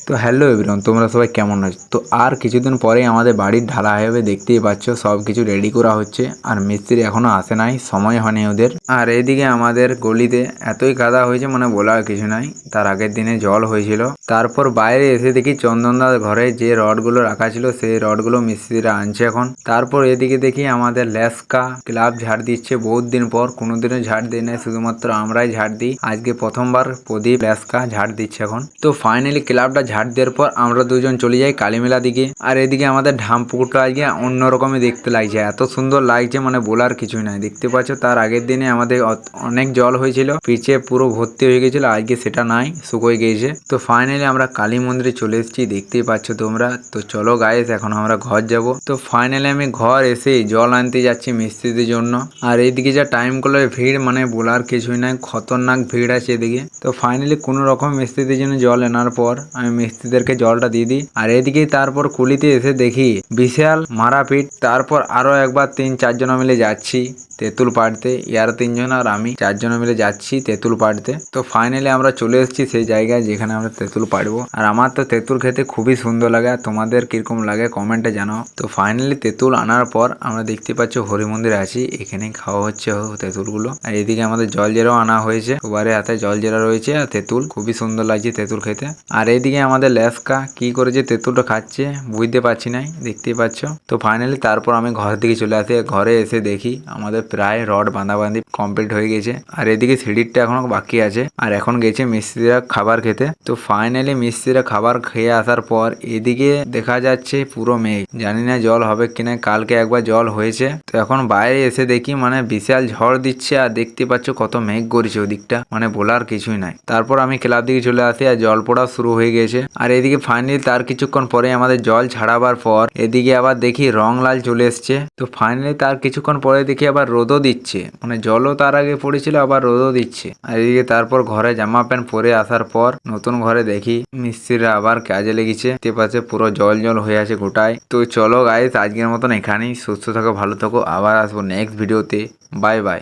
তো hello everyone, তোমরা সবাই কেমন আছো? তো আর কিছুদিন পরেই আমাদের বাড়ির ঢালা হবে, দেখতেই পাচ্ছ সব কিছু রেডি করা হচ্ছে। আর মিস্ত্রি এখনো আসে নাই, সময় হয়নি ওদের। আর এইদিকে আমাদের গলিতে এতই কাদা হয়েছে মানে বলার কিছু নাই। তার আগের দিনে জল হয়েছিল। তারপর বাইরে এসে দেখি চন্দনদার ঘরে যে রডগুলো রাখা ছিল সেই রডগুলো মিস্ত্রিরা আনছে এখন। তারপর এদিকে দেখি আমাদের লেস্কা ক্লাব ঝাড় দিচ্ছে বহুত দিন পর, কোনোদিনও ঝাড় দিই না, শুধুমাত্র আমরাই ঝাড় দিই। আজকে প্রথমবার প্রদীপ লেস্কা ঝাড় দিচ্ছে এখন। তো ফাইনালি ক্লাবটা ঝাড় দেওয়ার পর আমরা দুজন চলে যাই কালীমেলা দিকে। আর এদিকে আমাদের ঢাম পুকুরটা আজকে অন্যরকমই দেখতে লাগছে, এত সুন্দর লাগছে মানে বলার কিছুই নাই। দেখতে পাচ্ছ তার আগের দিনে আমাদের অনেক জল হয়েছিল, পিছে পুরো ভর্তি হয়ে গেছিল, আজকে সেটা নাই, শুকোয় গিয়েছে। তো ফাইনালি আমরা কালী মন্দিরে চলে এসেছি, দেখতেই পাচ্ছ তোমরা। তো চলো গাইস, এখন আমরা ঘর যাব। তো ফাইনালি আমি ঘর এসে জল আনতে যাচ্ছি মিস্ত্রিদের জন্য। আর এইদিকে যা টাইম গুলো ভিড় মানে বলার কিছুই নাই, খতরনাক ভিড় আছে এদিকে। তো ফাইনালি কোনো রকম মিস্ত্রিদের জন্য জল আনার পর আমি মিস্ত্রিদেরকে জলটা দিয়ে দিই। আর এদিকে তারপর কুলিতে এসে দেখি বিশাল মারাপিট। তারপর আরো একবার 3-4 জন মিলে যাচ্ছি তেঁতুল পাড়তে। ইয়ার 3 জন আর আমি 4 জন মিলে যাচ্ছি তেঁতুল পাড়তে। তো ফাইনালি আমরা চলে এসেছি সেই জায়গায় যেখানে আমরা তেঁতুল পাড়বো। আর আমার তো তেঁতুল খেতে খুবই সুন্দর লাগে, আর তোমাদের কিরকম লাগে কমেন্টে জানাও। তো ফাইনালি তেঁতুল আনার পর আমরা দেখতে পাচ্ছ হরি মন্দিরে আছি, এখানে খাওয়া হচ্ছে তেঁতুল গুলো। আর এদিকে আমাদের জল জেরাও আনা হয়েছে, সবারে হাতে জল জেরা রয়েছে আর তেঁতুল, খুবই সুন্দর লাগছে তেঁতুল খেতে। আর এইদিকে আমাদের লেস্কা কি করেছে তেঁতুলটা খাচ্ছে বুঝতে পারছি না, দেখতেই পাচ্ছ। তো ফাইনালি তারপর আমি ঘরের দিকে চলে আসি। ঘরে এসে দেখি আমাদের প্রায় রড বাঁধাবাঁধি কমপ্লিট হয়ে গেছে। আর এদিকে সিঁড়িটা এখনো বাকি আছে। আর এখন গেছে মিস্ত্রিরা খাবার খেতে। তো ফাইনালি মিস্ত্রিরা খাবার খেয়ে আসার পর এদিকে দেখা যাচ্ছে পুরো মেঘ, জানি না জল হবে কিনা। কালকে একবার জল হয়েছে। তো এখন বাইরে এসে দেখি মানে বিশাল ঝড় দিচ্ছে, আর দেখতে পাচ্ছ কত মেঘ করেছে ওদিকটা, মানে বলার কিছুই নাই। তারপর আমি ক্লাব দিকে চলে আসি আর জল পড়া শুরু হয়ে গেছে। আর এদিকে ফাইনালি তার কিছুক্ষণ পরে আমাদের জল ছাড়াবার পর এদিকে আবার দেখি রং লাল চলে এসছে। তো ফাইনালি তার কিছুক্ষণ পরে দেখি আবার রোদও দিচ্ছে, মানে জলও তার আগে পড়েছিল আবার রোদও দিচ্ছে। আর এদিকে তারপর ঘরে জামা প্যান্ট পরে আসার পর নতুন ঘরে দেখি মিস্ত্রিরা আবার কাজে লেগেছে। পাশে পুরো জল জল হয়ে আছে গোটায়। তো চলো গাইস, আজকের মতন এখানেই। সুস্থ থাকো, ভালো থাকো, আবার আসবো নেক্সট ভিডিওতে। Bye bye.